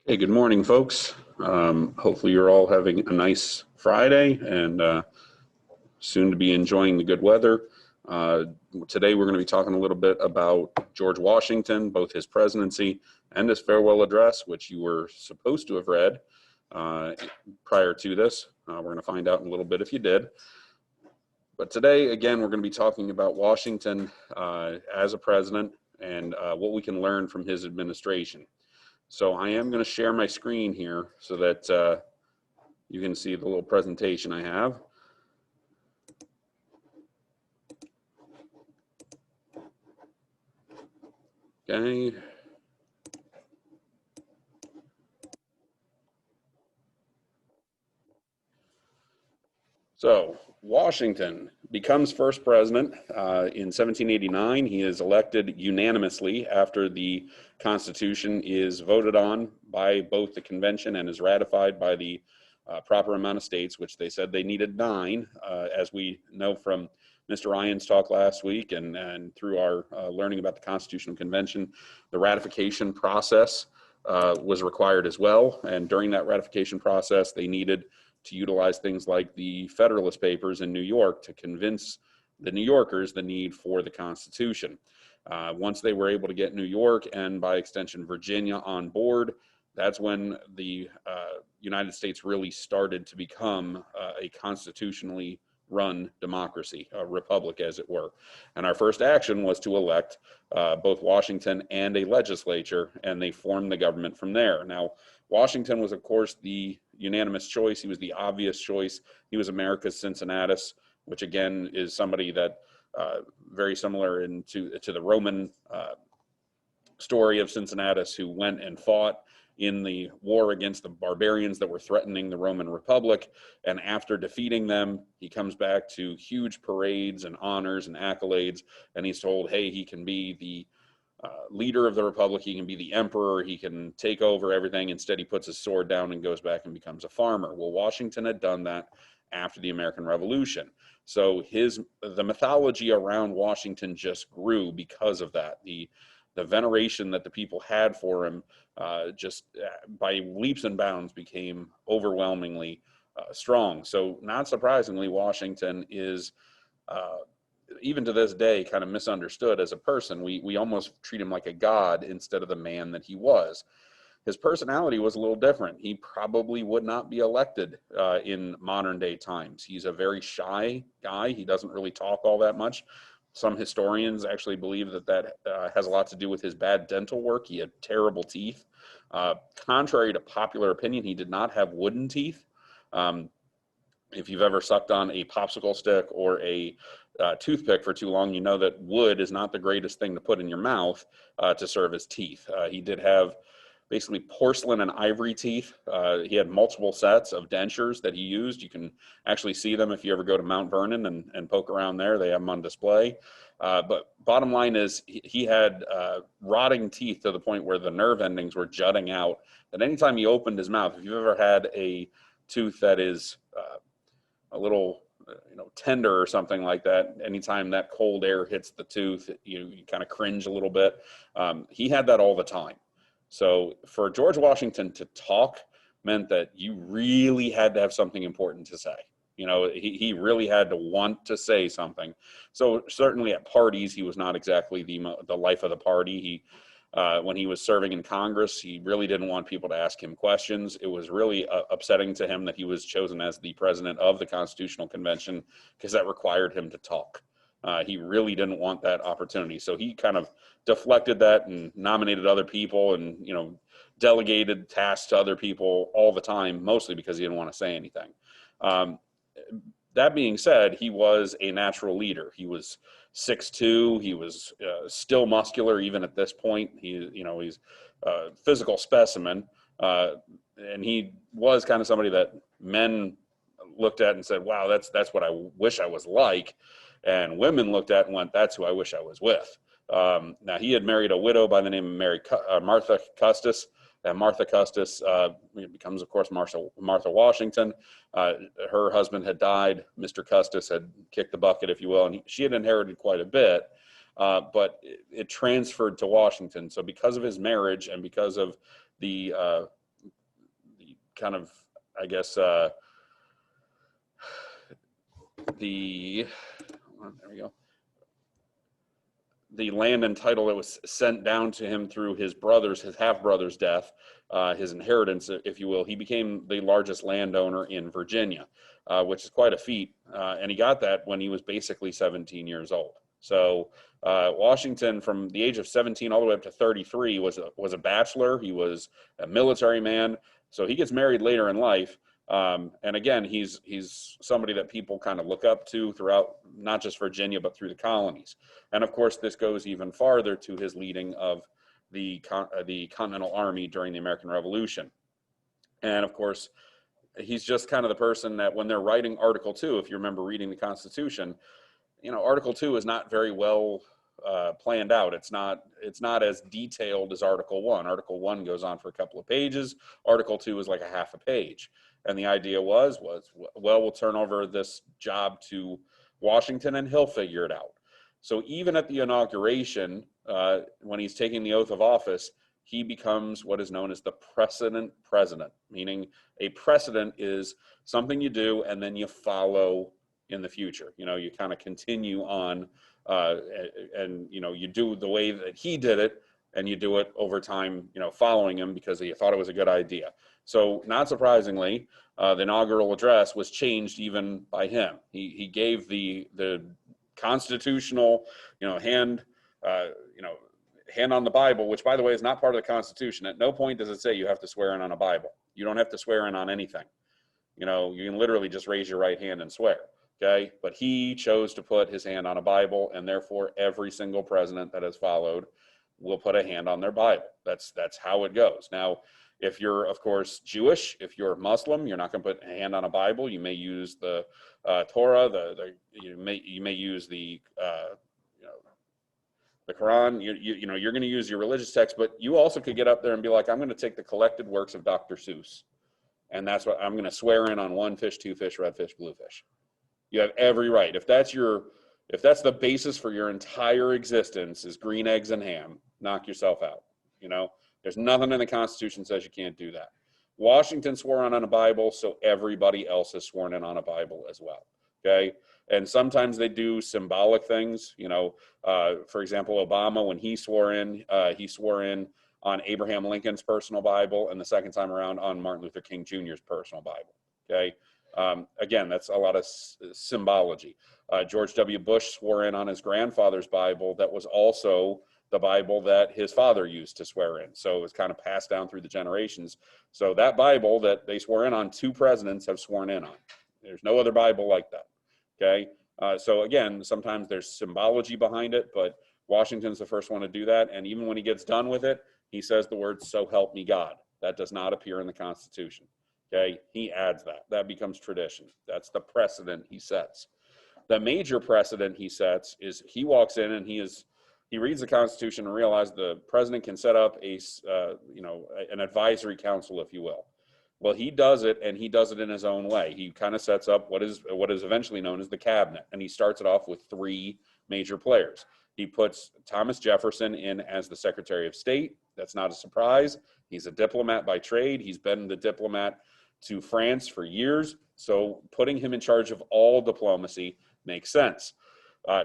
Hey, good morning, folks. Hopefully you're all having a nice Friday and soon to be enjoying the good weather. Today we're going to be talking a little bit about George Washington, both his presidency and his farewell address, which you were supposed to have read prior to this. We're going to find out in a little bit if you did. But today, again, we're going to be talking about Washington as a president and what we can learn from his administration. So I am going to share my screen here so that you can see the little presentation I have. Okay. So Washington becomes first president in 1789. He is elected unanimously after the Constitution is voted on by both the convention and is ratified by the proper amount of states, which they said they needed 9, as we know from Mr. Ryan's talk last week and through our learning about the Constitutional Convention. The ratification process was required as well, and during that ratification process, they needed to utilize things like the Federalist Papers in New York to convince the New Yorkers the need for the Constitution. Once they were able to get New York and by extension Virginia on board, that's when the United States really started to become a constitutionally run democracy, a republic as it were. And our first action was to elect both Washington and a legislature, and they formed the government from there. Now, Washington was, of course, the unanimous choice. He was the obvious choice. He was America's Cincinnatus, which again is somebody that very similar to the Roman story of Cincinnatus, who went and fought in the war against the barbarians that were threatening the Roman Republic. And after defeating them, he comes back to huge parades and honors and accolades. And he's told, hey, he can be the leader of the Republic. He can be the emperor. He can take over everything. Instead, he puts his sword down and goes back and becomes a farmer. Well, Washington had done that after the American Revolution. So the mythology around Washington just grew because of that. The veneration that the people had for him just by leaps and bounds became overwhelmingly strong. So not surprisingly, Washington is, even to this day, kind of misunderstood as a person. We almost treat him like a god instead of the man that he was. His personality was a little different. He probably would not be elected in modern day times. He's a very shy guy. He doesn't really talk all that much. Some historians actually believe that has a lot to do with his bad dental work. He had terrible teeth. Contrary to popular opinion, he did not have wooden teeth. If you've ever sucked on a popsicle stick or a toothpick for too long, you know that wood is not the greatest thing to put in your mouth to serve as teeth. He did have basically porcelain and ivory teeth. He had multiple sets of dentures that he used. You can actually see them if you ever go to Mount Vernon and poke around there. They have them on display. But bottom line is he had rotting teeth to the point where the nerve endings were jutting out. And anytime he opened his mouth, if you've ever had a tooth that is a little tender or something like that, anytime that cold air hits the tooth, you kind of cringe a little bit. He had that all the time. So for George Washington to talk meant that you really had to have something important to say. He really had to want to say something. So certainly at parties, he was not exactly the life of the party. When he was serving in Congress, he really didn't want people to ask him questions. It was really upsetting to him that he was chosen as the president of the Constitutional Convention because that required him to talk. He really didn't want that opportunity. So he kind of deflected that and nominated other people and, delegated tasks to other people all the time, mostly because he didn't want to say anything. That being said, he was a natural leader. He was 6'2". He was still muscular even at this point. He's a physical specimen. And he was kind of somebody that men looked at and said, wow, that's what I wish I was like. And women looked at and went, that's who I wish I was with. Now, he had married a widow by the name of Martha Custis. And Martha Custis becomes, of course, Martha Washington. Her husband had died. Mr. Custis had kicked the bucket, if you will, and she had inherited quite a bit, but it transferred to Washington. So because of his marriage and because of the kind of, I guess, there we go, the land and title that was sent down to him through his half-brother's death, his inheritance, if you will, he became the largest landowner in Virginia, which is quite a feat. And he got that when he was basically 17 years old. So Washington, from the age of 17 all the way up to 33, was a bachelor. He was a military man. So he gets married later in life. And again, he's somebody that people kind of look up to throughout not just Virginia, but through the colonies. And of course, this goes even farther to his leading of the Continental Army during the American Revolution. And of course, he's just kind of the person that when they're writing Article 2, if you remember reading the Constitution, Article 2 is not very well planned out. It's not as detailed as Article 1. Article 1 goes on for a couple of pages. Article 2 is like a half a page. And the idea was, well, we'll turn over this job to Washington and he'll figure it out. So even at the inauguration, when he's taking the oath of office, he becomes what is known as the precedent president, meaning a precedent is something you do and then you follow in the future. You kind of continue on and you do the way that he did it, and you do it over time, following him because he thought it was a good idea. So not surprisingly, the inaugural address was changed even by him. He gave the constitutional, hand on the Bible, which by the way is not part of the Constitution. At no point does it say you have to swear in on a Bible. You don't have to swear in on anything. You can literally just raise your right hand and swear. Okay, but he chose to put his hand on a Bible, and therefore every single president that has followed will put a hand on their Bible. That's how it goes. Now, if you're, of course, Jewish, if you're Muslim, you're not going to put a hand on a Bible. You may use the Torah. You may use the Quran. You're going to use your religious text, but you also could get up there and be like, I'm going to take the collected works of Dr. Seuss, and that's what I'm going to swear in on: one fish, two fish, red fish, blue fish. You have every right. If that's the basis for your entire existence is green eggs and ham, knock yourself out. There's nothing in the Constitution says you can't do that. Washington swore on a Bible, so everybody else has sworn in on a Bible as well. Okay. And sometimes they do symbolic things. For example, Obama, when he swore in on Abraham Lincoln's personal Bible, and the second time around on Martin Luther King Jr.'s personal Bible. Okay. Again, that's a lot of symbology. George W. Bush swore in on his grandfather's Bible that was also the Bible that his father used to swear in. So it was kind of passed down through the generations. So that Bible that they swore in on, 2 presidents have sworn in on. There's no other Bible like that. Okay. So again, sometimes there's symbology behind it, but Washington's the first one to do that. And even when he gets done with it, he says the words, "So help me God." That does not appear in the Constitution. Okay, he adds that. That becomes tradition. That's the precedent he sets. The major precedent he sets is he walks in and he reads the Constitution and realizes the president can set up an advisory council, if you will. Well, he does it, and he does it in his own way. He kind of sets up what is eventually known as the cabinet, and he starts it off with 3 major players. He puts Thomas Jefferson in as the Secretary of State. That's not a surprise. He's a diplomat by trade. He's been the diplomat to France for years, so putting him in charge of all diplomacy makes sense.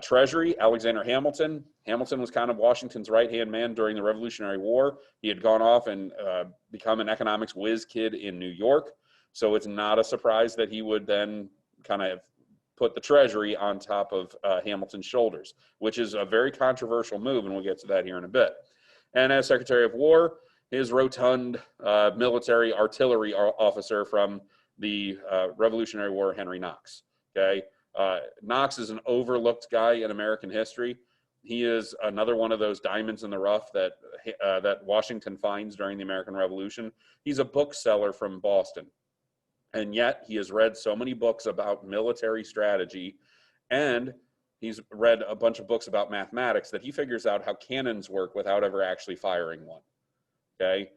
Treasury, Alexander Hamilton. Hamilton was kind of Washington's right-hand man during the Revolutionary War. He had gone off and become an economics whiz kid in New York, so it's not a surprise that he would then kind of put the Treasury on top of Hamilton's shoulders, which is a very controversial move, and we'll get to that here in a bit. And as Secretary of War, his rotund military artillery officer from the Revolutionary War, Henry Knox. Okay, Knox is an overlooked guy in American history. He is another one of those diamonds in the rough that Washington finds during the American Revolution. He's a bookseller from Boston, and yet he has read so many books about military strategy, and he's read a bunch of books about mathematics that he figures out how cannons work without ever actually firing one. Okay,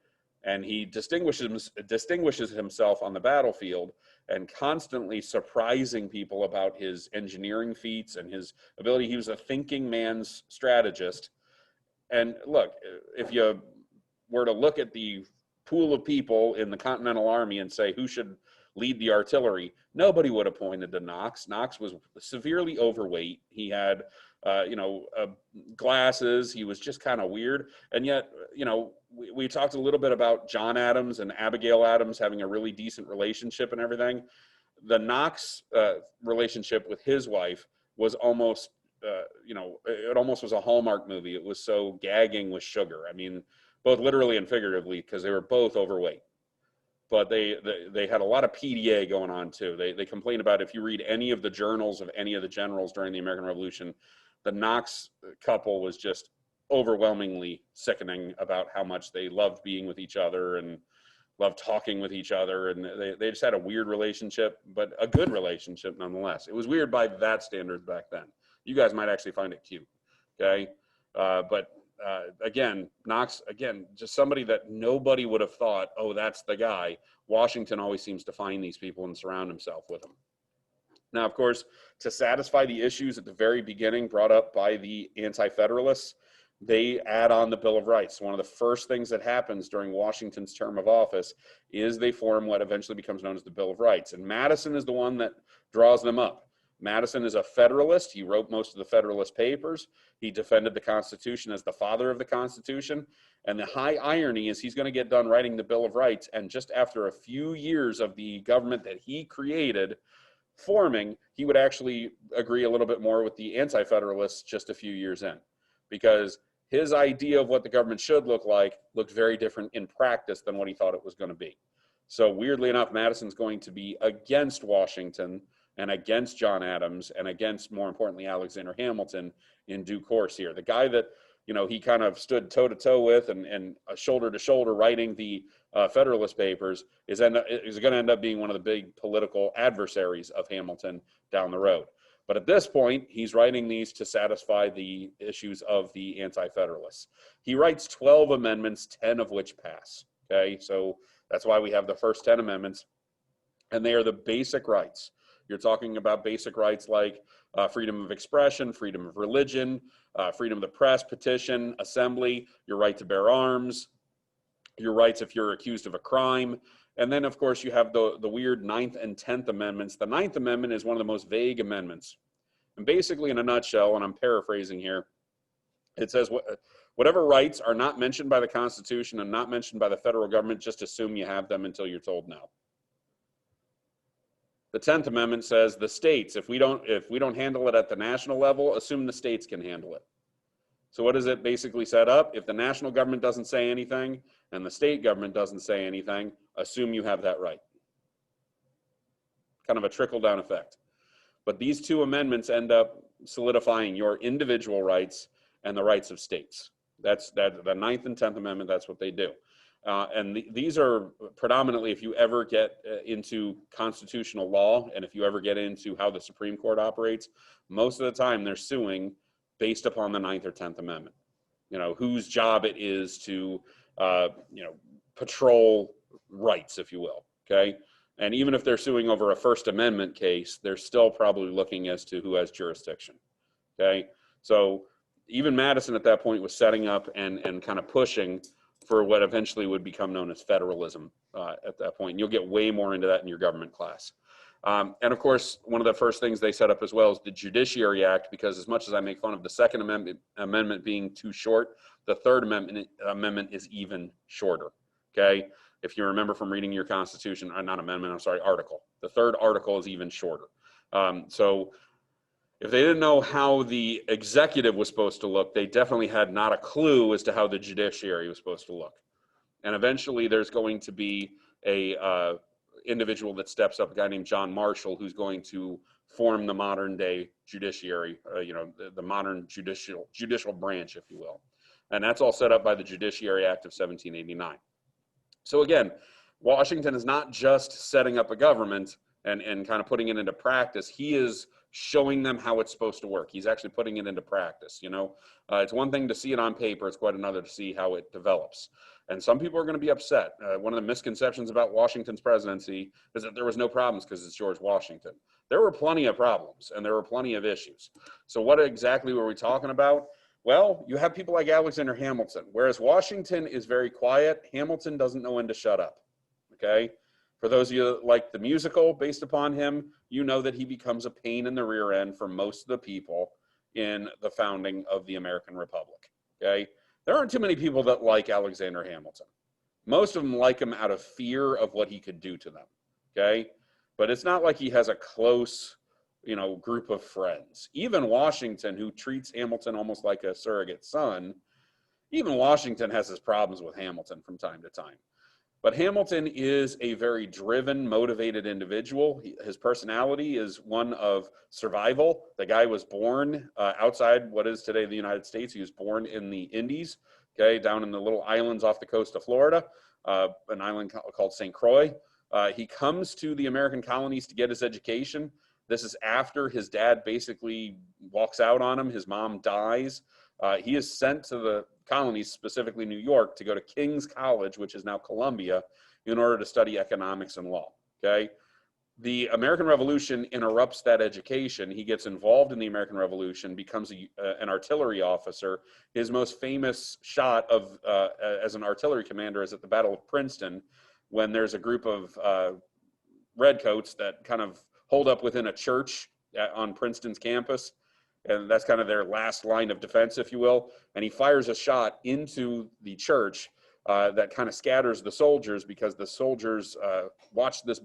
and he distinguishes himself on the battlefield and constantly surprising people about his engineering feats and his ability. He was a thinking man's strategist. And look, if you were to look at the pool of people in the Continental Army and say who should lead the artillery, nobody would have pointed to Knox. Knox was severely overweight. He had, glasses. He was just kind of weird. And yet, we talked a little bit about John Adams and Abigail Adams having a really decent relationship and everything. The Knox relationship with his wife was almost, it almost was a Hallmark movie. It was so gagging with sugar. I mean, both literally and figuratively, because they were both overweight. But they had a lot of PDA going on too. They complained about, if you read any of the journals of any of the generals during the American Revolution, the Knox couple was just overwhelmingly sickening about how much they loved being with each other and loved talking with each other. And they just had a weird relationship, but a good relationship nonetheless. It was weird by that standard back then. You guys might actually find it cute, okay? Again, Knox, just somebody that nobody would have thought, oh, that's the guy. Washington always seems to find these people and surround himself with them. Now, of course, to satisfy the issues at the very beginning brought up by the Anti-Federalists, they add on the Bill of Rights. One of the first things that happens during Washington's term of office is they form what eventually becomes known as the Bill of Rights. And Madison is the one that draws them up. Madison is a Federalist. He wrote most of the Federalist Papers. He defended the Constitution as the father of the Constitution. And the high irony is he's going to get done writing the Bill of Rights, and just after a few years of the government that he created forming, he would actually agree a little bit more with the Anti-Federalists just a few years in, because his idea of what the government should look like looked very different in practice than what he thought it was going to be. So weirdly enough, Madison's going to be against Washington and against John Adams and against, more importantly, Alexander Hamilton in due course here. The guy that, he kind of stood toe-to-toe with and shoulder-to-shoulder writing the Federalist Papers is going to end up being one of the big political adversaries of Hamilton down the road. But at this point, he's writing these to satisfy the issues of the Anti-Federalists. He writes 12 amendments, 10 of which pass, okay? So that's why we have the first 10 amendments, and they are the basic rights. You're talking about basic rights like freedom of expression, freedom of religion, freedom of the press, petition, assembly, your right to bear arms, your rights if you're accused of a crime. And then, of course, you have the weird 9th and 10th Amendments. The 9th Amendment is one of the most vague amendments. And basically, in a nutshell, and I'm paraphrasing here, it says, whatever rights are not mentioned by the Constitution and not mentioned by the federal government, just assume you have them until you're told no. The 10th Amendment says the states, if we don't handle it at the national level, assume the states can handle it. So what does it basically set up? If the national government doesn't say anything and the state government doesn't say anything, assume you have that right. Kind of a trickle-down effect. But these two amendments end up solidifying your individual rights and the rights of states. That's the 9th and 10th Amendment, that's what they do. These are predominantly, if you ever get into constitutional law and if you ever get into how the Supreme Court operates, most of the time they're suing based upon the 9th or 10th Amendment. Whose job it is to, patrol rights, if you will, okay? And even if they're suing over a First Amendment case, they're still probably looking as to who has jurisdiction, okay? So even Madison at that point was setting up and kind of pushing for what eventually would become known as federalism at that point. And you'll get way more into that in your government class. And of course, one of the first things they set up as well is the Judiciary Act, because as much as I make fun of the Second Amendment being too short, the Third Amendment is even shorter, okay? If you remember from reading your Constitution, article. The third article is even shorter. So if they didn't know how the executive was supposed to look, they definitely had not a clue as to how the judiciary was supposed to look. And eventually there's going to be a individual that steps up, a guy named John Marshall, who's going to form the modern day judiciary, the modern judicial branch, if you will. And that's all set up by the Judiciary Act of 1789. So again, Washington is not just setting up a government and kind of putting it into practice. He is showing them how it's supposed to work. He's actually putting it into practice. You know, it's one thing to see it on paper. It's quite another to see how it develops. And some people are going to be upset. One of the misconceptions about Washington's presidency is that there was no problems because it's George Washington. There were plenty of problems and there were plenty of issues. So what exactly were we talking about? Well, you have people like Alexander Hamilton. Whereas Washington is very quiet, Hamilton doesn't know when to shut up. Okay? For those of you that like the musical based upon him, you know that he becomes a pain in the rear end for most of the people in the founding of the American Republic. Okay? There aren't too many people that like Alexander Hamilton. Most of them like him out of fear of what he could do to them. Okay? But it's not like he has a close, group of friends. Even Washington, who treats Hamilton almost like a surrogate son, even Washington has his problems with Hamilton from time to time. But Hamilton is a very driven, motivated individual. His personality is one of survival. The guy was born outside what is today the United States. He was born in the Indies, okay, down in the little islands off the coast of Florida, an island called St. Croix. He comes to the American colonies to get his education. This is after his dad basically walks out on him. His mom dies. He is sent to the colonies, specifically New York, to go to King's College, which is now Columbia, in order to study economics and law. Okay, the American Revolution interrupts that education. He gets involved in the American Revolution, becomes an artillery officer. His most famous shot of as an artillery commander is at the Battle of Princeton, when there's a group of redcoats that kind of hold up within a church on Princeton's campus. And that's kind of their last line of defense, if you will. And he fires a shot into the church that kind of scatters the soldiers, because the soldiers watched this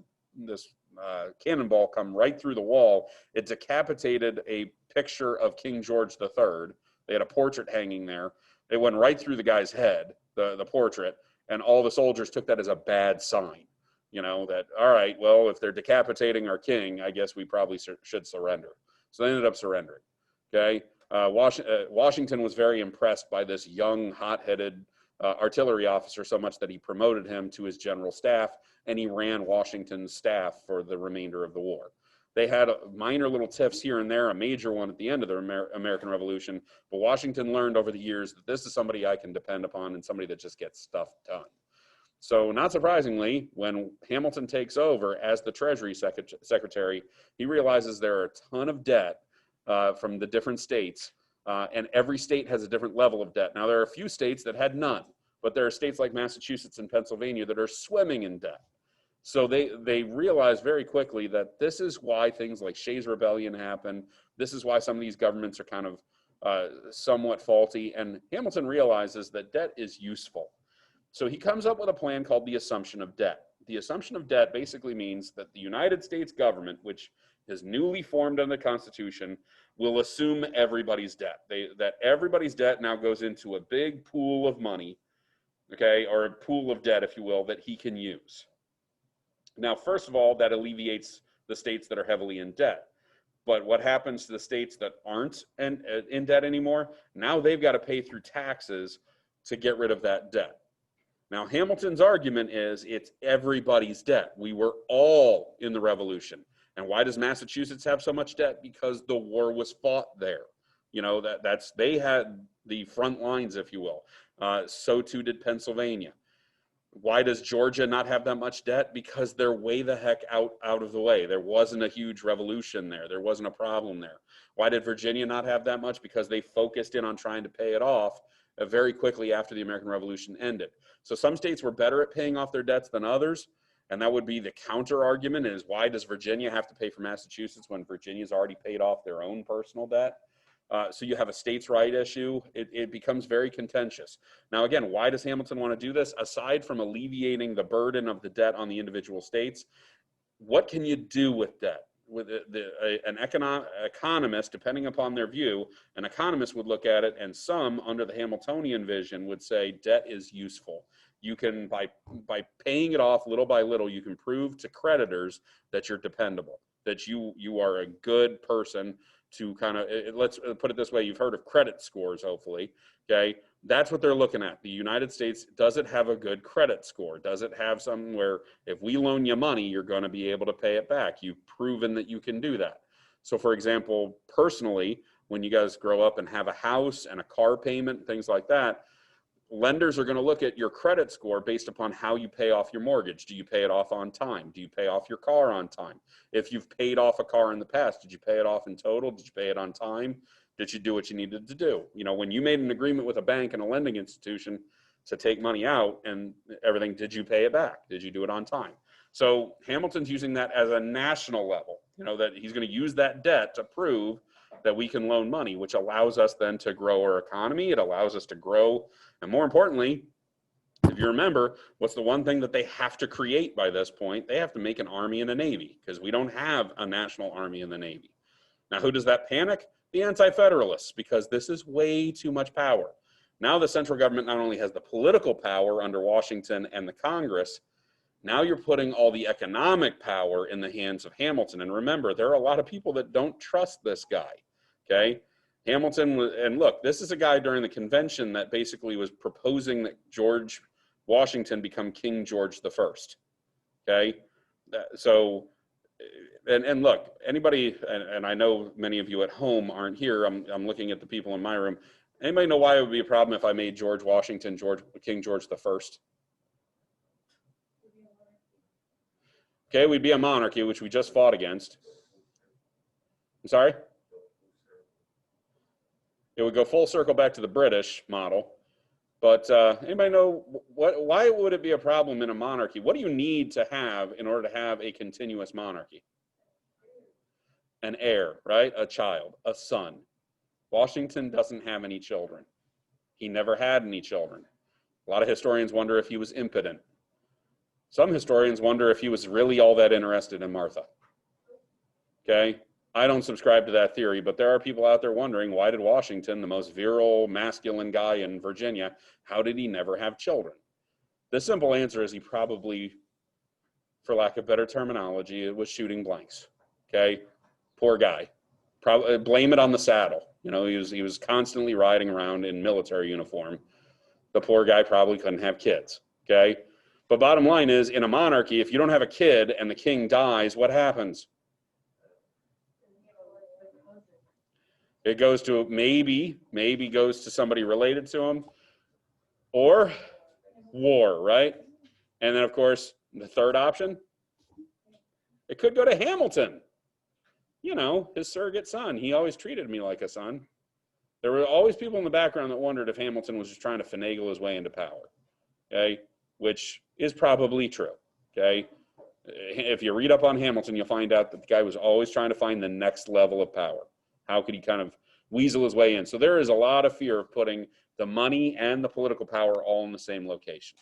cannonball come right through the wall. It decapitated a picture of King George III. They had a portrait hanging there. It went right through the guy's head, the portrait, and all the soldiers took that as a bad sign. That, all right, well, if they're decapitating our king, I guess we probably should surrender. So they ended up surrendering. Okay, Washington was very impressed by this young, hot-headed artillery officer, so much that he promoted him to his general staff, and he ran Washington's staff for the remainder of the war. They had minor little tiffs here and there, a major one at the end of the American Revolution, but Washington learned over the years that this is somebody I can depend upon and somebody that just gets stuff done. So not surprisingly, when Hamilton takes over as the Treasury Secretary, he realizes there are a ton of debt from the different states, and every state has a different level of debt. Now, there are a few states that had none, but there are states like Massachusetts and Pennsylvania that are swimming in debt. So they realize very quickly that this is why things like Shays' Rebellion happen. This is why some of these governments are kind of somewhat faulty. And Hamilton realizes that debt is useful. So he comes up with a plan called the assumption of debt. The assumption of debt basically means that the United States government, which is newly formed under the Constitution, will assume everybody's debt. That everybody's debt now goes into a big pool of money, okay, or a pool of debt, if you will, that he can use. Now, first of all, that alleviates the states that are heavily in debt. But what happens to the states that aren't in debt anymore? Now they've got to pay through taxes to get rid of that debt. Now, Hamilton's argument is it's everybody's debt. We were all in the Revolution. And why does Massachusetts have so much debt? Because the war was fought there. They had the front lines, if you will. So too did Pennsylvania. Why does Georgia not have that much debt? Because they're way the heck out of the way. There wasn't a huge revolution there. There wasn't a problem there. Why did Virginia not have that much? Because they focused in on trying to pay it off very quickly after the American Revolution ended. So some states were better at paying off their debts than others. And that would be the counter argument, is why does Virginia have to pay for Massachusetts when Virginia's already paid off their own personal debt? So you have a states' right issue. It becomes very contentious. Now, again, why does Hamilton want to do this? Aside from alleviating the burden of the debt on the individual states, what can you do with debt? With an economist, depending upon their view, an economist would look at it, and some, under the Hamiltonian vision, would say debt is useful. You can, by paying it off little by little, you can prove to creditors that you're dependable, that you are a good person to kind of, let's put it this way, you've heard of credit scores, hopefully, okay? That's what they're looking at. The United States, does it have a good credit score? Does it have something where if we loan you money, you're going to be able to pay it back? You've proven that you can do that. So for example, personally, when you guys grow up and have a house and a car payment, things like that, lenders are going to look at your credit score based upon how you pay off your mortgage. Do you pay it off on time? Do you pay off your car on time? If you've paid off a car in the past, did you pay it off in total? Did you pay it on time? Did you do what you needed to do? You know, when you made an agreement with a bank and a lending institution to take money out and everything, did you pay it back? Did you do it on time? So Hamilton's using that as a national level, you know, that he's going to use that debt to prove that we can loan money, which allows us then to grow our economy. It allows us to grow. And more importantly, if you remember, what's the one thing that they have to create by this point? They have to make an army and a navy, because we don't have a national army and the navy. Now, who does that panic? The anti-federalists, because this is way too much power. Now the central government not only has the political power under Washington and the Congress, now you're putting all the economic power in the hands of Hamilton. And remember, there are a lot of people that don't trust this guy, okay? Hamilton, and look, this is a guy during the convention that basically was proposing that George Washington become King George the First, okay? So, and look, anybody, and I know many of you at home aren't here, I'm looking at the people in my room. Anybody know why it would be a problem if I made George Washington King George the First? Okay, we'd be a monarchy, which we just fought against. I'm sorry? It would go full circle back to the British model. But anybody know why would it be a problem in a monarchy? What do you need to have in order to have a continuous monarchy? An heir, right? A child, a son. Washington doesn't have any children. He never had any children. A lot of historians wonder if he was impotent. Some historians wonder if he was really all that interested in Martha. Okay? I don't subscribe to that theory, but there are people out there wondering, why did Washington, the most virile, masculine guy in Virginia, how did he never have children? The simple answer is he probably, for lack of better terminology, was shooting blanks. Okay? Poor guy. Probably blame it on the saddle. You know, he was constantly riding around in military uniform. The poor guy probably couldn't have kids. Okay? But bottom line is, in a monarchy, if you don't have a kid and the king dies, what happens? It goes to maybe goes to somebody related to him, or war, right? And then, of course, the third option, it could go to Hamilton. You know, his surrogate son. He always treated me like a son. There were always people in the background that wondered if Hamilton was just trying to finagle his way into power, okay? Which is probably true, okay? If you read up on Hamilton, you'll find out that the guy was always trying to find the next level of power. How could he kind of weasel his way in? So there is a lot of fear of putting the money and the political power all in the same location,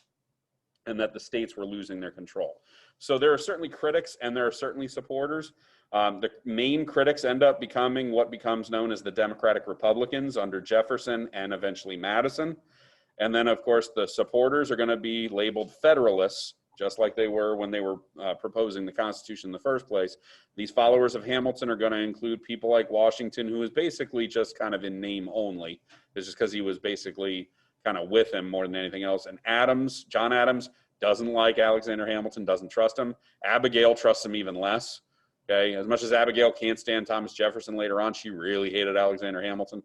and that the states were losing their control. So there are certainly critics and there are certainly supporters. The main critics end up becoming what becomes known as the Democratic Republicans under Jefferson and eventually Madison. And then, of course, the supporters are going to be labeled Federalists, just like they were when they were proposing the Constitution in the first place. These followers of Hamilton are going to include people like Washington, who is basically just kind of in name only. It's just because he was basically kind of with him more than anything else. And Adams, John Adams, doesn't like Alexander Hamilton, doesn't trust him. Abigail trusts him even less. Okay, as much as Abigail can't stand Thomas Jefferson later on, she really hated Alexander Hamilton.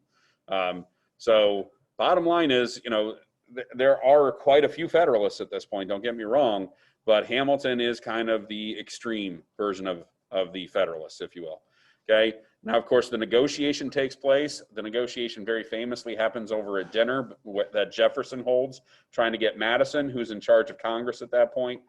So bottom line is, you know, there are quite a few Federalists at this point, don't get me wrong, but Hamilton is kind of the extreme version of the Federalists, if you will. Okay, now, of course, the negotiation takes place. The negotiation very famously happens over a dinner that Jefferson holds, trying to get Madison, who's in charge of Congress at that point,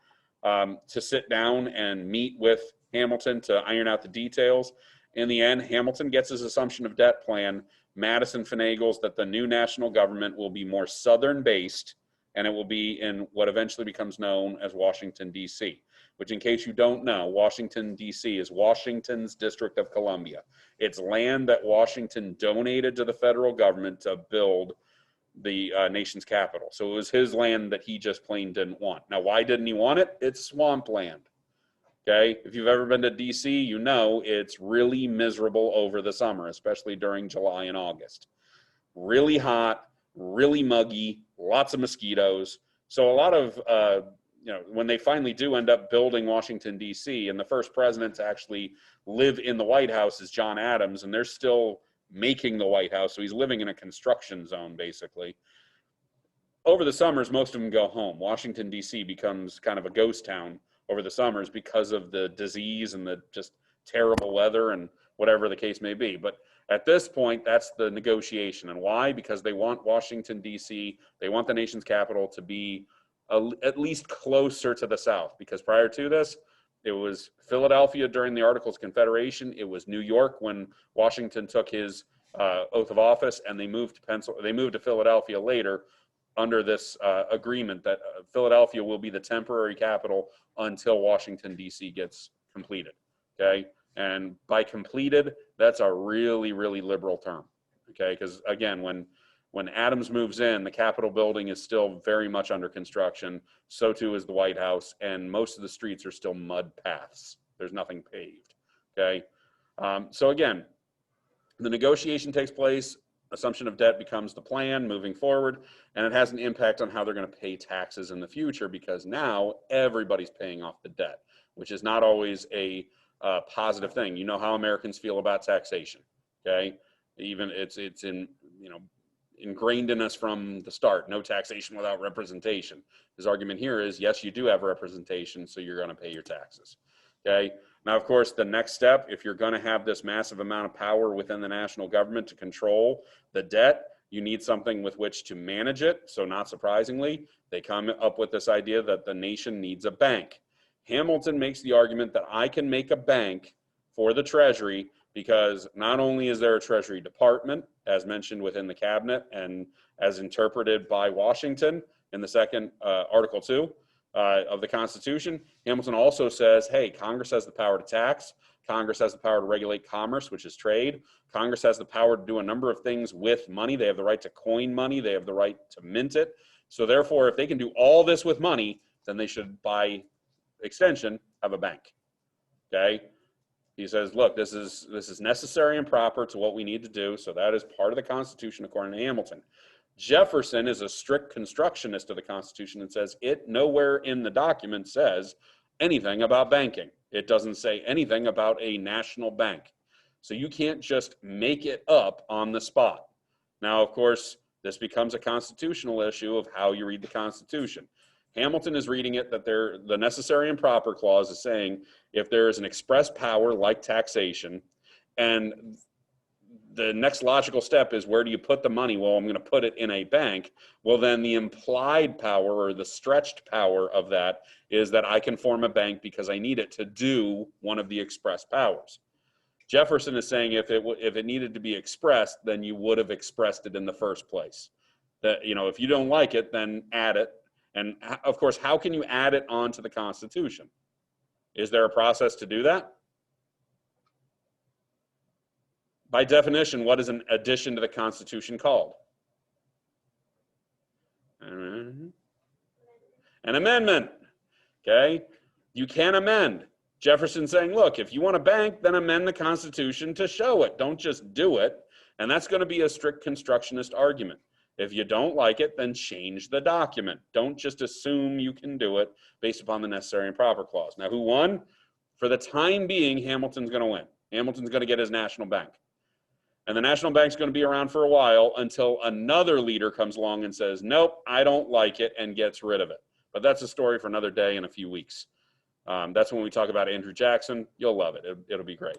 to sit down and meet with Hamilton to iron out the details. In the end, Hamilton gets his assumption of debt plan. Madison finagles that the new national government will be more Southern based, and it will be in what eventually becomes known as Washington, D.C., which, in case you don't know, Washington, D.C. is Washington's District of Columbia. It's land that Washington donated to the federal government to build the nation's capital. So it was his land that he just plain didn't want. Now, why didn't he want it? It's swampland. Okay, if you've ever been to DC, you know it's really miserable over the summer, especially during July and August. Really hot, really muggy, lots of mosquitoes. So a lot of when they finally do end up building Washington, D.C., and the first president to actually live in the White House is John Adams, and they're still making the White House, so he's living in a construction zone, basically. Over the summers, most of them go home. Washington, D.C. becomes kind of a ghost town over the summers because of the disease and the just terrible weather and whatever the case may be. But at this point, that's the negotiation. And why? Because they want Washington, D.C., they want the nation's capital to be at least closer to the South. Because prior to this, it was Philadelphia during the Articles of Confederation. It was New York when Washington took his oath of office, and they moved to Philadelphia later under this agreement that Philadelphia will be the temporary capital until Washington, D.C. gets completed. Okay. And by completed, that's a really, really liberal term. Okay. Because again, when Adams moves in, the Capitol building is still very much under construction. So too is the White House. And most of the streets are still mud paths. There's nothing paved. Okay. So again, the negotiation takes place. Assumption of debt becomes the plan moving forward, and it has an impact on how they're going to pay taxes in the future, because now everybody's paying off the debt, which is not always a positive thing. You know how Americans feel about taxation. Okay, even it's ingrained in us from the start. No taxation without representation. His argument here is, yes, you do have representation, so you're going to pay your taxes. Okay. Now, of course, the next step, if you're going to have this massive amount of power within the national government to control the debt, you need something with which to manage it. So not surprisingly, they come up with this idea that the nation needs a bank. Hamilton makes the argument that I can make a bank for the Treasury because not only is there a Treasury Department, as mentioned within the cabinet and as interpreted by Washington in the second Article 2, of the Constitution, Hamilton also says, hey, Congress has the power to tax. Congress has the power to regulate commerce, which is trade. Congress has the power to do a number of things with money. They have the right to coin money. They have the right to mint it. So therefore, if they can do all this with money, then they should, by extension, have a bank. Okay? He says, look, this is necessary and proper to what we need to do. So that is part of the Constitution, according to Hamilton. Jefferson is a strict constructionist of the Constitution and says it nowhere in the document says anything about banking. It doesn't say anything about a national bank. So you can't just make it up on the spot. Now, of course, this becomes a constitutional issue of how you read the Constitution. Hamilton is reading it that the necessary and proper clause is saying if there is an express power like taxation, and the next logical step is, where do you put the money? Well, I'm going to put it in a bank. Well, then the implied power or the stretched power of that is that I can form a bank because I need it to do one of the express powers. Jefferson is saying if it needed to be expressed, then you would have expressed it in the first place. That, if you don't like it, then add it. And of course, how can you add it onto the Constitution? Is there a process to do that? By definition, what is an addition to the Constitution called? An amendment. Okay? You can amend. Jefferson saying, look, if you want a bank, then amend the Constitution to show it. Don't just do it. And that's going to be a strict constructionist argument. If you don't like it, then change the document. Don't just assume you can do it based upon the necessary and proper clause. Now, who won? For the time being, Hamilton's going to win. Hamilton's going to get his national bank. And the national bank's going to be around for a while until another leader comes along and says, nope, I don't like it, and gets rid of it. But that's a story for another day in a few weeks. That's when we talk about Andrew Jackson. You'll love it. It'll be great.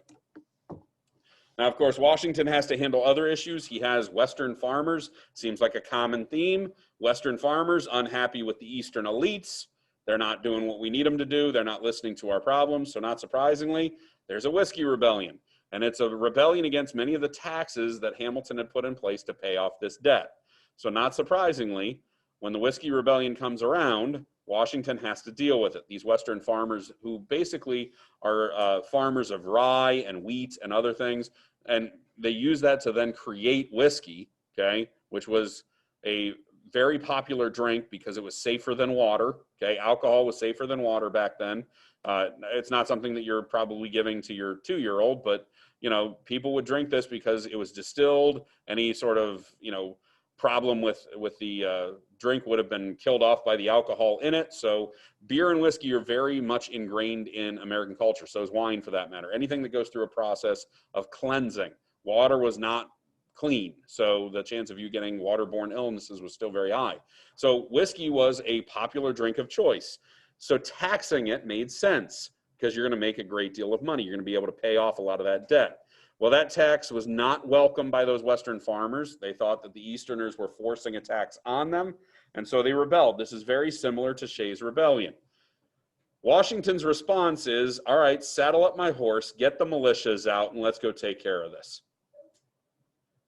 Now, of course, Washington has to handle other issues. He has Western farmers. Seems like a common theme. Western farmers unhappy with the Eastern elites. They're not doing what we need them to do. They're not listening to our problems. So not surprisingly, there's a whiskey rebellion. And it's a rebellion against many of the taxes that Hamilton had put in place to pay off this debt. So not surprisingly, when the whiskey rebellion comes around, Washington has to deal with it. These Western farmers, who basically are farmers of rye and wheat and other things, and they use that to then create whiskey, okay, which was a very popular drink because it was safer than water. Okay, alcohol was safer than water back then. It's not something that you're probably giving to your 2-year-old, but people would drink this because it was distilled. Any sort of problem with the drink would have been killed off by the alcohol in it. So beer and whiskey are very much ingrained in American culture. So is wine, for that matter. Anything that goes through a process of cleansing. Water was not clean, so the chance of you getting waterborne illnesses was still very high. So whiskey was a popular drink of choice. So taxing it made sense because you're going to make a great deal of money. You're going to be able to pay off a lot of that debt. Well, that tax was not welcomed by those Western farmers. They thought that the Easterners were forcing a tax on them, and so they rebelled. This is very similar to Shays' Rebellion. Washington's response is, all right, saddle up my horse, get the militias out, and let's go take care of this.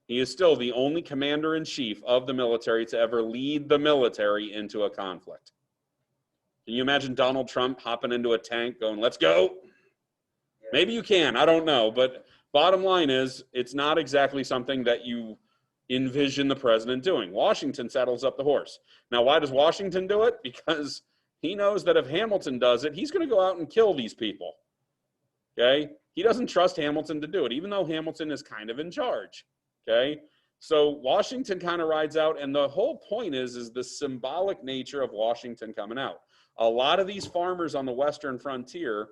He is still the only commander-in-chief of the military to ever lead the military into a conflict. Can you imagine Donald Trump hopping into a tank going, let's go? Maybe you can, I don't know. But bottom line is, it's not exactly something that you envision the president doing. Washington saddles up the horse. Now, why does Washington do it? Because he knows that if Hamilton does it, he's going to go out and kill these people. Okay? He doesn't trust Hamilton to do it, even though Hamilton is kind of in charge. Okay, so Washington kind of rides out, and the whole point is the symbolic nature of Washington coming out. A lot of these farmers on the western frontier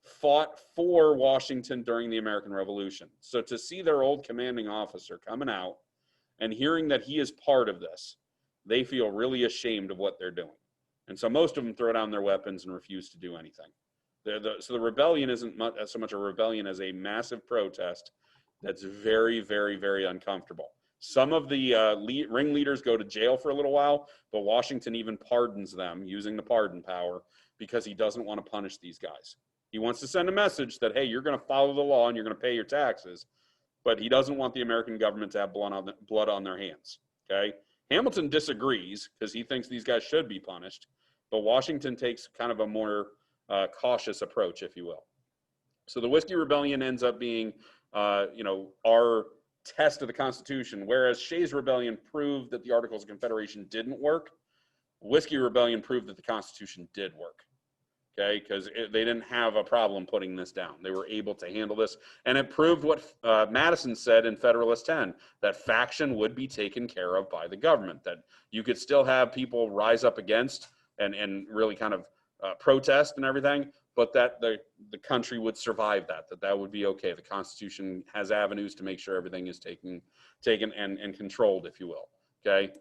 fought for Washington during the American Revolution. So to see their old commanding officer coming out and hearing that he is part of this, they feel really ashamed of what they're doing. And so most of them throw down their weapons and refuse to do anything. So the rebellion isn't so much a rebellion as a massive protest that's very, very, very uncomfortable. Some of the ringleaders go to jail for a little while, but Washington even pardons them using the pardon power because he doesn't want to punish these guys. He wants to send a message that, hey, you're going to follow the law and you're going to pay your taxes, but he doesn't want the American government to have blood on their hands, okay? Hamilton disagrees because he thinks these guys should be punished, but Washington takes kind of a more cautious approach, if you will. So the Whiskey Rebellion ends up being our test of the Constitution, whereas Shays' Rebellion proved that the Articles of Confederation didn't work. Whiskey Rebellion proved that the Constitution did work, okay, because they didn't have a problem putting this down. They were able to handle this, and it proved what Madison said in Federalist 10, that faction would be taken care of by the government, that you could still have people rise up against and really kind of protest and everything, but that the country would survive that would be okay. The Constitution has avenues to make sure everything is taken and controlled, if you will, okay?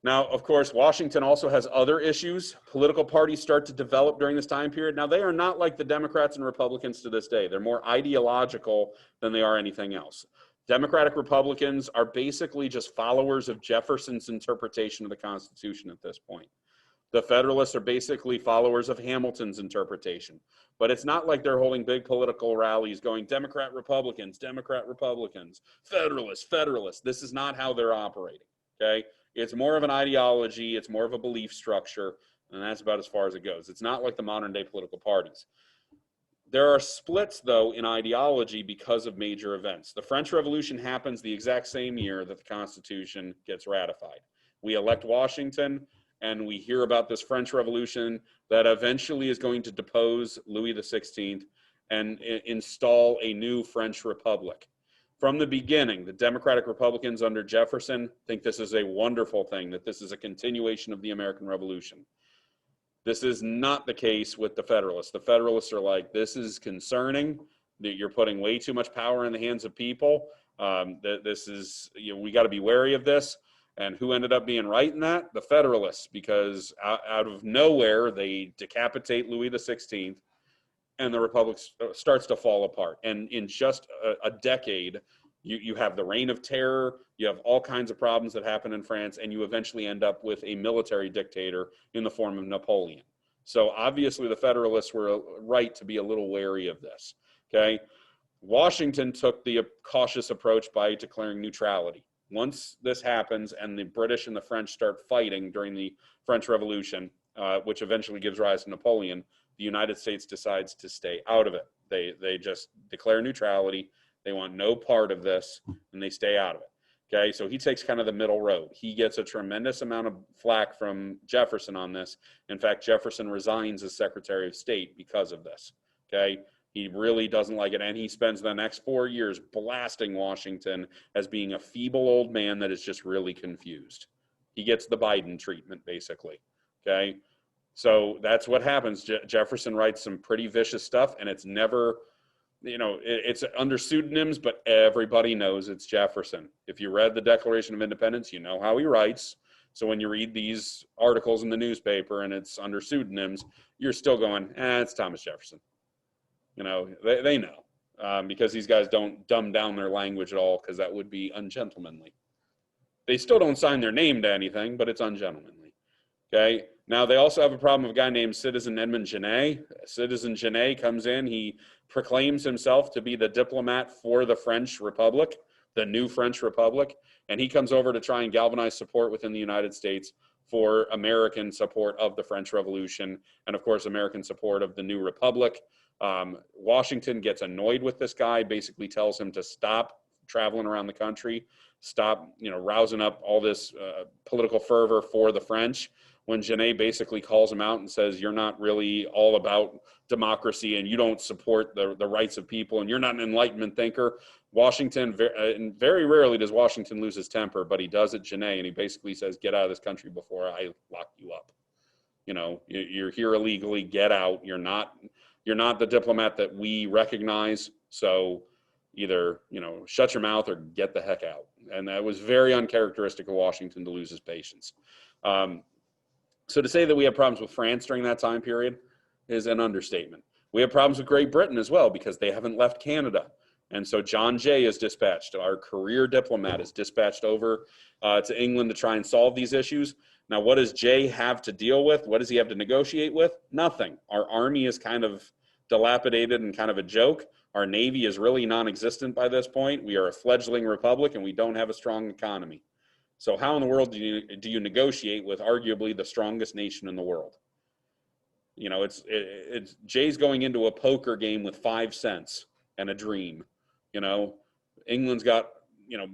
Now, of course, Washington also has other issues. Political parties start to develop during this time period. Now, they are not like the Democrats and Republicans to this day. They're more ideological than they are anything else. Democratic Republicans are basically just followers of Jefferson's interpretation of the Constitution at this point. The Federalists are basically followers of Hamilton's interpretation. But it's not like they're holding big political rallies going Democrat, Republicans, Federalists, Federalists. This is not how they're operating, okay? It's more of an ideology. It's more of a belief structure, and that's about as far as it goes. It's not like the modern day political parties. There are splits, though, in ideology because of major events. The French Revolution happens the exact same year that the Constitution gets ratified. We elect Washington, and we hear about this French Revolution that eventually is going to depose Louis XVI and install a new French Republic. From the beginning, the Democratic Republicans under Jefferson think this is a wonderful thing, that this is a continuation of the American Revolution. This is not the case with the Federalists. The Federalists are like, this is concerning, that you're putting way too much power in the hands of people. This is, we got to be wary of this. And who ended up being right in that? The Federalists, because out of nowhere, they decapitate Louis XVI, and the Republic starts to fall apart. And in just a decade, you have the Reign of Terror, you have all kinds of problems that happen in France, and you eventually end up with a military dictator in the form of Napoleon. So obviously the Federalists were right to be a little wary of this, okay? Washington took the cautious approach by declaring neutrality. Once this happens and the British and the French start fighting during the French Revolution, which eventually gives rise to Napoleon, the United States decides to stay out of it. They just declare neutrality. They want no part of this, and they stay out of it. Okay, so he takes kind of the middle road. He gets a tremendous amount of flack from Jefferson on this. In fact, Jefferson resigns as Secretary of State because of this. Okay, He really doesn't like it, and he spends the next 4 years blasting Washington as being a feeble old man that is just really confused. He gets the Biden treatment, basically. Okay, so that's what happens. Jefferson writes some pretty vicious stuff, and it's never, it's under pseudonyms, but everybody knows it's Jefferson. If you read the Declaration of Independence, you know how he writes. So when you read these articles in the newspaper and it's under pseudonyms, you're still going, it's Thomas Jefferson. They know, because these guys don't dumb down their language at all, because that would be ungentlemanly. They still don't sign their name to anything, but it's ungentlemanly. Okay. Now they also have a problem with a guy named Citizen Edmund Genet. Citizen Genet comes in. He proclaims himself to be the diplomat for the French Republic, the new French Republic. And he comes over to try and galvanize support within the United States for American support of the French Revolution. And of course, American support of the new Republic. Washington gets annoyed with this guy, basically tells him to stop traveling around the country, stop, rousing up all this political fervor for the French. When Genet basically calls him out and says, you're not really all about democracy and you don't support the rights of people and you're not an Enlightenment thinker, Washington, and very rarely does Washington lose his temper, but he does at Genet, and he basically says, get out of this country before I lock you up. You're here illegally, get out. You're not the diplomat that we recognize. So either, shut your mouth or get the heck out. And that was very uncharacteristic of Washington to lose his patience. So to say that we have problems with France during that time period is an understatement. We have problems with Great Britain as well, because they haven't left Canada. And so John Jay is dispatched, our career diplomat is dispatched over to England to try and solve these issues. Now, what does Jay have to deal with? What does he have to negotiate with? Nothing. Our army is kind of dilapidated and kind of a joke. Our Navy is really non-existent by this point. We are a fledgling republic and we don't have a strong economy. So how in the world do you negotiate with arguably the strongest nation in the world? It's Jay's going into a poker game with 5 cents and a dream. England's got,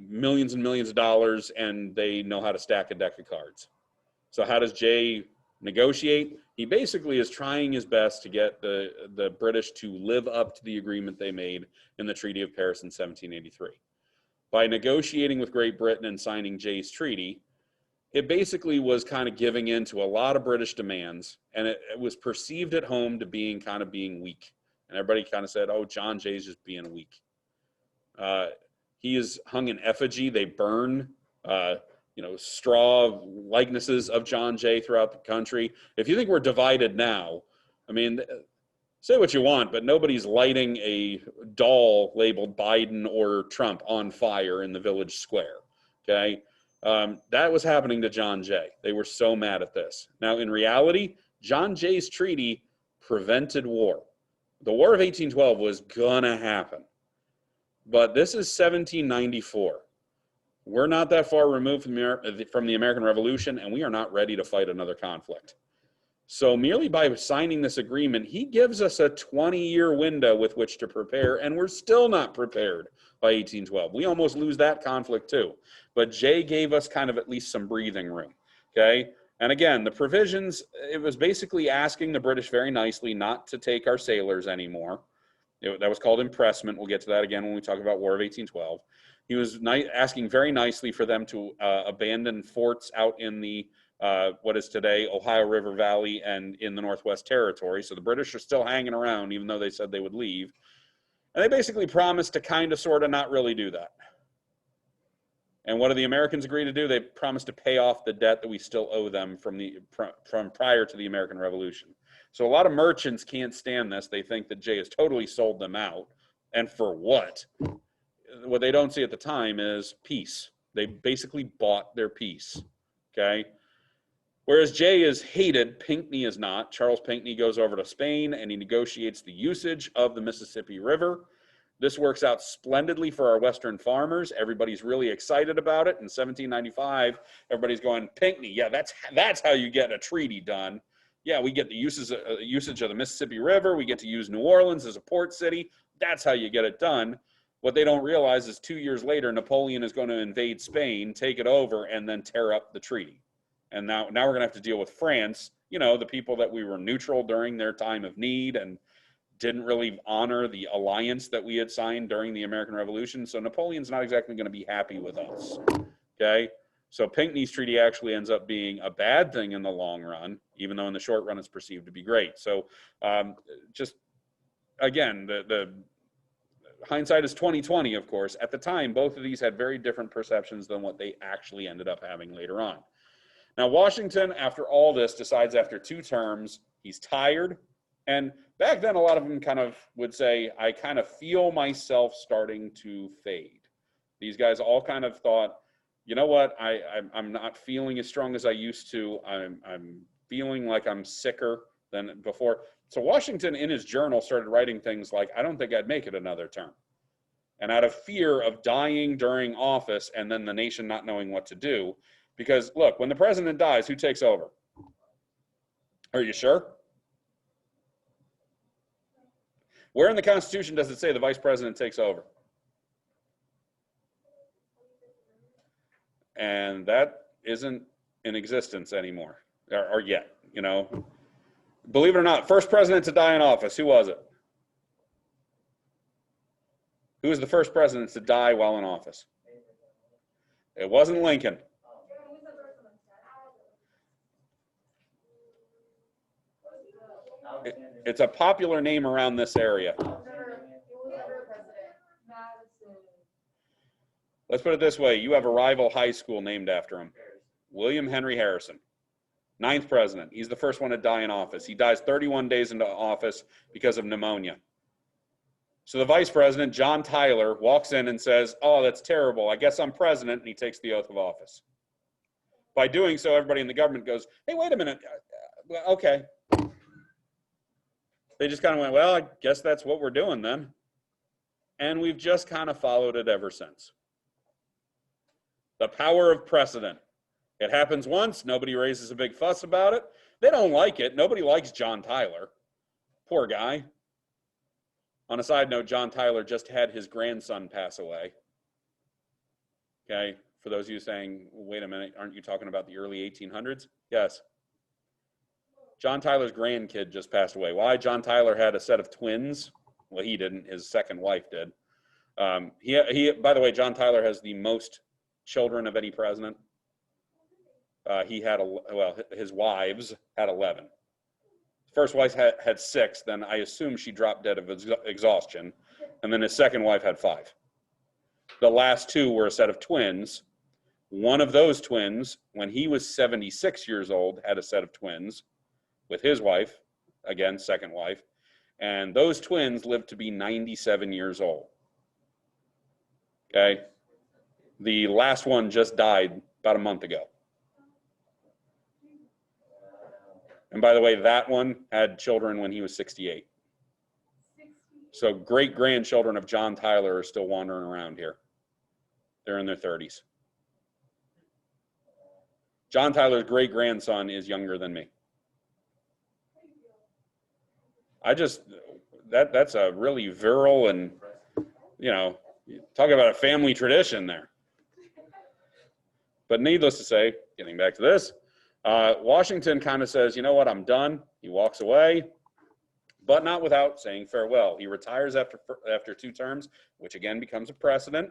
millions and millions of dollars, and they know how to stack a deck of cards. So how does Jay negotiate? He basically is trying his best to get the British to live up to the agreement they made in the Treaty of Paris in 1783. By negotiating with Great Britain and signing Jay's treaty, it basically was kind of giving in to a lot of British demands, and it was perceived at home to being weak. And everybody kind of said, oh, John Jay's just being weak. He is hung in effigy. They burn, straw likenesses of John Jay throughout the country. If you think we're divided now, say what you want, but nobody's lighting a doll labeled Biden or Trump on fire in the village square, okay? That was happening to John Jay. They were so mad at this. Now, in reality, John Jay's treaty prevented war. The War of 1812 was gonna happen. But this is 1794. We're not that far removed from the American Revolution, and we are not ready to fight another conflict. So merely by signing this agreement, he gives us a 20-year window with which to prepare, and we're still not prepared by 1812. We almost lose that conflict too. But Jay gave us kind of at least some breathing room, okay? And again, the provisions, it was basically asking the British very nicely not to take our sailors anymore. That was called impressment. We'll get to that again when we talk about War of 1812. He was asking very nicely for them to abandon forts out in the what is today Ohio River Valley and in the Northwest Territory. So the British are still hanging around, even though they said they would leave. And they basically promised to kind of, sort of, not really do that. And what do the Americans agree to do? They promised to pay off the debt that we still owe them from prior to the American Revolution. So a lot of merchants can't stand this. They think that Jay has totally sold them out. And for what? What they don't see at the time is peace. They basically bought their peace, okay? Whereas Jay is hated, Pinckney is not. Charles Pinckney goes over to Spain and he negotiates the usage of the Mississippi River. This works out splendidly for our Western farmers. Everybody's really excited about it. In 1795, everybody's going, Pinckney, yeah, that's how you get a treaty done. Yeah, we get the usage of the Mississippi River. We get to use New Orleans as a port city. That's how you get it done. What they don't realize is 2 years later, Napoleon is going to invade Spain, take it over, and then tear up the treaty. And now we're going to have to deal with France, the people that we were neutral during their time of need and didn't really honor the alliance that we had signed during the American Revolution. So Napoleon's not exactly going to be happy with us. Okay. So Pinckney's treaty actually ends up being a bad thing in the long run, even though in the short run it's perceived to be great. So just again, the hindsight is 2020, of course. At the time, both of these had very different perceptions than what they actually ended up having later on. Now, Washington, after all this, decides after 2 terms, he's tired. And back then, a lot of them kind of would say, I kind of feel myself starting to fade. These guys all kind of thought, you know what, I'm not feeling as strong as I used to. I'm feeling like I'm sicker than before. So Washington, in his journal, started writing things like, I don't think I'd make it another term. And out of fear of dying during office and then the nation not knowing what to do, because look, when the president dies, who takes over? Are you sure? Where in the Constitution does it say the vice president takes over? And that isn't in existence anymore, or yet, you know. Believe it or not, first president to die in office, who was it? Who was the first president to die while in office? It wasn't Lincoln. It's a popular name around this area. Let's put it this way. You have a rival high school named after him. William Henry Harrison. 9th president. He's the first one to die in office. He dies 31 days into office because of pneumonia. So the vice president, John Tyler, walks in and says, oh, that's terrible. I guess I'm president, and he takes the oath of office. By doing so, everybody in the government goes, hey, wait a minute. Okay. They just kind of went, well, I guess that's what we're doing then. And we've just kind of followed it ever since. The power of precedent. It happens once, nobody raises a big fuss about it. They don't like it. Nobody likes John Tyler. Poor guy. On a side note, John Tyler just had his grandson pass away. Okay, for those of you saying, wait a minute, aren't you talking about the early 1800s? Yes. John Tyler's grandkid just passed away. Why? John Tyler had a set of twins. Well, he didn't. His second wife did. By the way, John Tyler has the most children of any president. He had, his wives had 11. First wife had 6, then I assume she dropped dead of exhaustion. And then his second wife had 5. The last 2 were a set of twins. One of those twins, when he was 76 years old, had a set of twins with his wife, again, second wife. And those twins lived to be 97 years old. Okay? The last one just died about a month ago. And by the way, that one had children when he was 68. So great-grandchildren of John Tyler are still wandering around here. They're in their 30s. John Tyler's great-grandson is younger than me. That's a really virile and, you know, talk about a family tradition there. But needless to say, getting back to this, Washington kind of says, you know what, I'm done. He walks away, but not without saying farewell. He retires after 2 terms, which again becomes a precedent.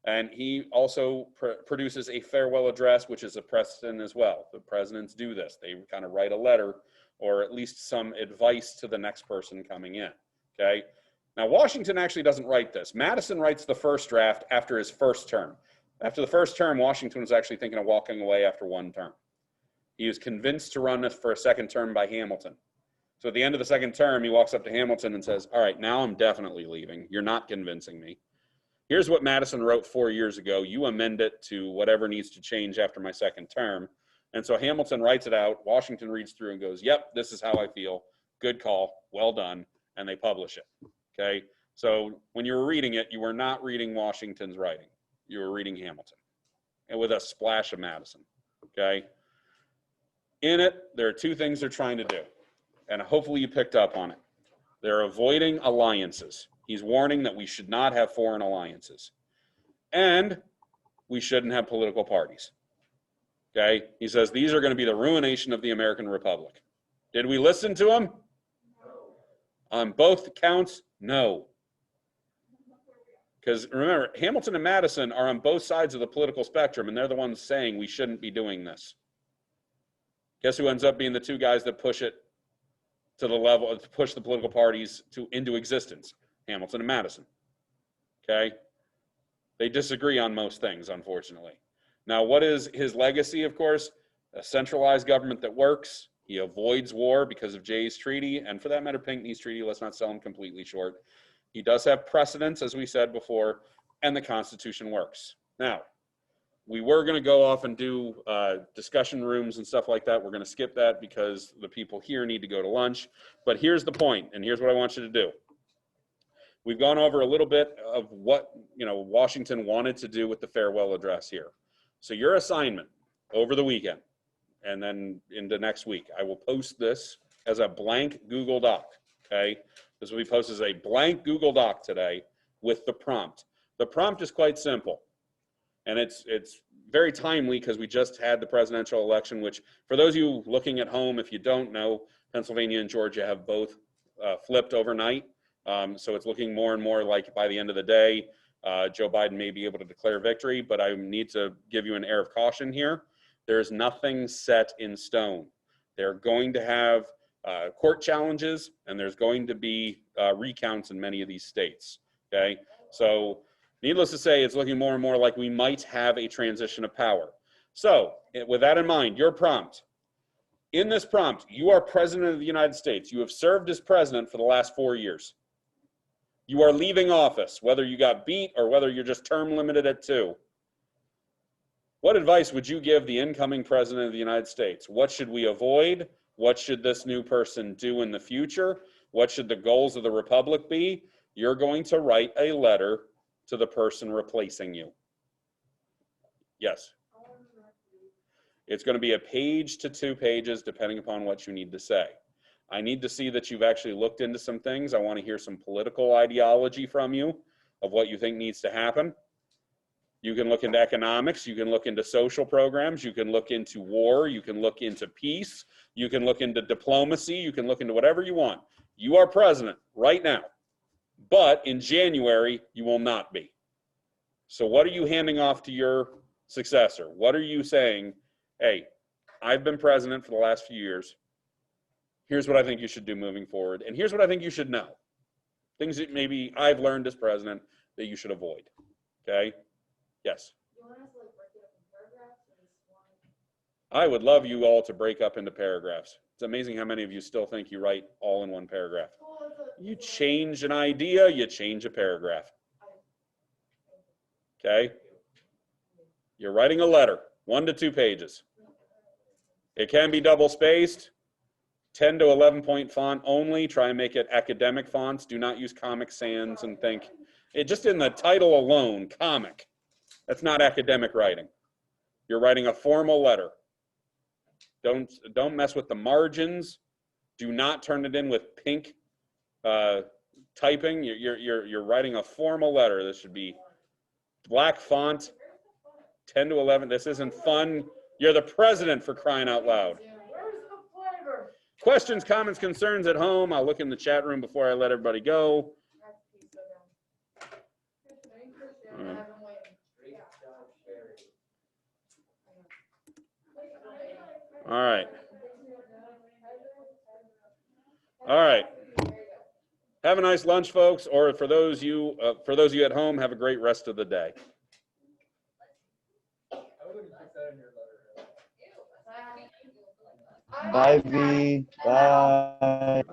And he also produces a farewell address, which is a precedent as well. The presidents do this. They kind of write a letter or at least some advice to the next person coming in, okay? Now, Washington actually doesn't write this. Madison writes the first draft after his first term. After the first term, Washington was actually thinking of walking away after 1 term. He was convinced to run for a second term by Hamilton. So at the end of the second term, he walks up to Hamilton and says, all right, now I'm definitely leaving. You're not convincing me. Here's what Madison wrote 4 years ago. You amend it to whatever needs to change after my second term. And so Hamilton writes it out. Washington reads through and goes, yep, this is how I feel. Good call. Well done. And they publish it. Okay. So when you were reading it, you were not reading Washington's writing. You were reading Hamilton, and with a splash of Madison. Okay. In it, there are 2 things they're trying to do. And hopefully you picked up on it. They're avoiding alliances. He's warning that we should not have foreign alliances. And we shouldn't have political parties. Okay? He says these are going to be the ruination of the American Republic. Did we listen to him? On both counts, no. Because remember, Hamilton and Madison are on both sides of the political spectrum, and they're the ones saying we shouldn't be doing this. Guess who ends up being the two guys that push it to the level, to push the political parties into existence? Hamilton and Madison. Okay? They disagree on most things, unfortunately. Now, what is his legacy, of course? A centralized government that works. He avoids war because of Jay's Treaty, and for that matter, Pinckney's Treaty. Let's not sell him completely short. He does have precedents, as we said before, and the Constitution works. Now, we were going to go off and do discussion rooms and stuff like that. We're going to skip that because the people here need to go to lunch. But here's the point, and here's what I want you to do. We've gone over a little bit of what Washington wanted to do with the farewell address here. So your assignment over the weekend and then into next week, I will post this as a blank Google Doc, okay? This will be posted as a blank Google Doc today with the prompt. The prompt is quite simple, and it's very timely because we just had the presidential election, which for those of you looking at home, if you don't know, Pennsylvania and Georgia have both flipped overnight. So it's looking more and more like by the end of the day, Joe Biden may be able to declare victory, but I need to give you an air of caution here. There's nothing set in stone. They're going to have court challenges, and there's going to be recounts in many of these states, okay? So needless to say, it's looking more and more like we might have a transition of power. So with that in mind, your prompt. In this prompt, you are president of the United States. You have served as president for the last 4 years. You are leaving office, whether you got beat or whether you're just term limited at 2. What advice would you give the incoming president of the United States? What should we avoid? What should this new person do in the future? What should the goals of the republic be? You're going to write a letter to the person replacing you. Yes. It's going to be a page to 2 pages, depending upon what you need to say. I need to see that you've actually looked into some things. I want to hear some political ideology from you of what you think needs to happen. You can look into economics. You can look into social programs. You can look into war. You can look into peace. You can look into diplomacy. You can look into whatever you want. You are president right now, but in January, you will not be. So what are you handing off to your successor? What are you saying? Hey, I've been president for the last few years. Here's what I think you should do moving forward. And here's what I think you should know. Things that maybe I've learned as president that you should avoid. Okay? Yes? You want us to break it up in paragraphs or just one? I would love you all to break up into paragraphs. It's amazing how many of you still think you write all in one paragraph. You change an idea, you change a paragraph. Okay? You're writing a letter, 1 to 2 pages. It can be double spaced. 10 to 11 point font only. Try and make it academic fonts. Do not use Comic Sans and think. It just in the title alone, comic. That's not academic writing. You're writing a formal letter. Don't mess with the margins. Do not turn it in with pink typing. You're writing a formal letter. This should be black font. 10 to 11. This isn't fun. You're the president, for crying out loud. Questions, comments, concerns at home? I'll look in the chat room before I let everybody go. All right. All right. Have a nice lunch, folks. Or for those of you at home, have a great rest of the day. Bye, V. Bye.